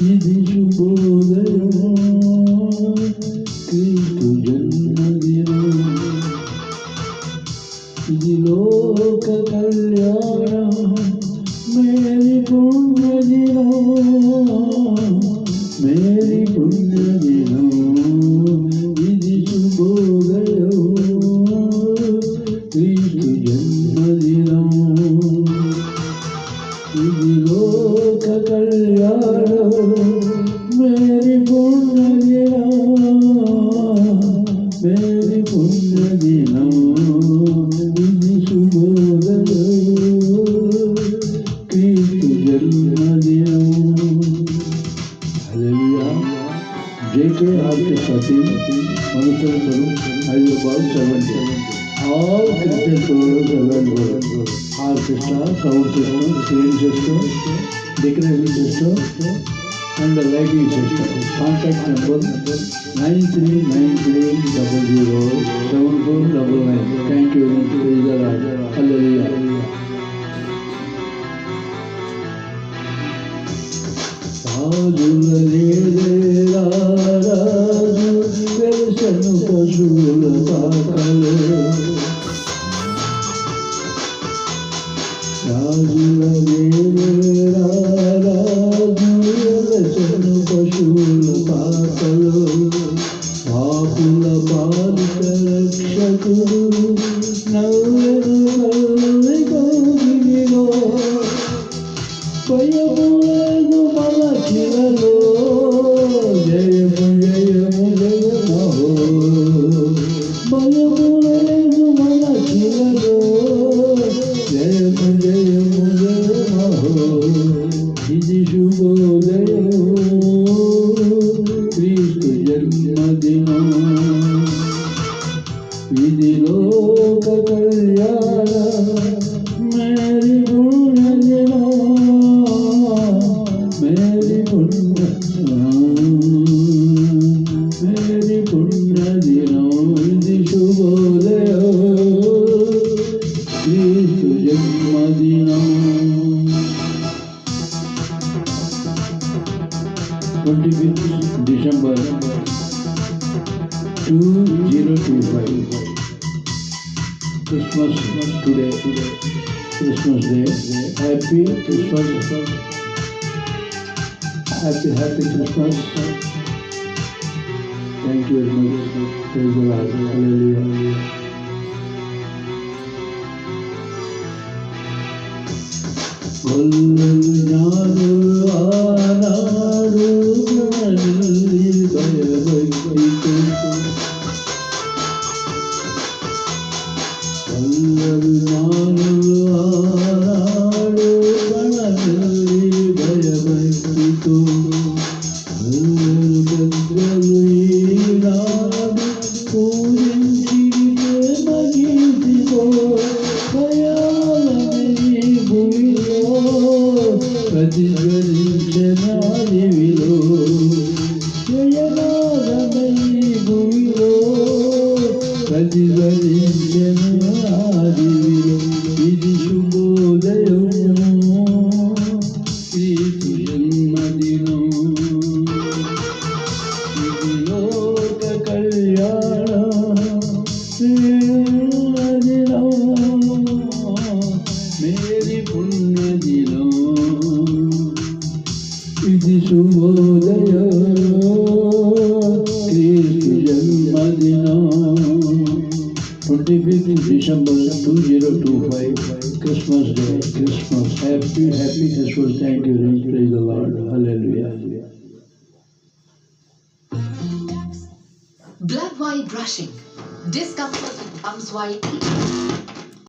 ఇది శుభోదయం క్రీస్తు జన్మదినం ఇది లోక కళ్యాణం మేరీ పుణ్యదినం మేరీ పుణ్యదినం ఇది శుభోదయం క్రీస్తు జన్మదినం ఇది లోక కళ్యాణం మేరీ పుణ్యదినం మేరీ పుణ్యదినం ఇది శుభోదయం క్రీస్తు జన్మదినం హల్లెలూయా JK Orchestra team Manusharam Hyderabad 70 all Christian programs available orchestra, sound system, screen system, decoration system and the lighting system. Contact number 9393007499. Thank you. Praise the Lord. Hallelujah. రాజు వెలసను పశువుల పాకలు రాజు వెలసను పశువుల పాకలు పాపుల బాలిక రక్షకుడు నవ్వెను కౌగిలిలో భయములేదు మనకిలలో జయము జయము జయమహో భయములేదు మనకిలలో జయము జయము జయమహో ఇది శుభోదయం క్రీస్తు జన్మదినం ఇది లోక కళ్యాణం మేరీ పుణ్యదినం మేరీ పుణ్యదినం ఇది శుభోదయం క్రీస్తు జన్మదినం 25th December 2025 Christmas today Christmas Day. Happy Christmas. Happy Christmas. Thank you very much. Praise the Lord. Hallelujah. కొల్లలు జ్ఞానులు ఆనాడు జ్ఞానులు భయభక్తితో కొల్లలు జ్ఞానులు ఆనాడు జ్ఞానులు భయభక్తితో కొల్లలు పెద్దలు ఈనాడు పూజించి ప్రేమ గీతితో భయాలని భూమిలో ప్రతిధ్వనించనాదివిలో జయనాదమై భూమిలో ప్రతిధ్వనించనాదివిలో ఇది శుభోదయం క్రీస్తు జన్మదినం ఇది లోక కళ్యాణం మేరీ పుణ్యదినం ఇది శుభోదయం క్రీస్తు జన్మదినం 25th December 2025 Christmas Day. Christmas. Happy Christmas. Thank you. Praise the Lord. Hallelujah. Blood while brushing. Discomfort in gums while eating.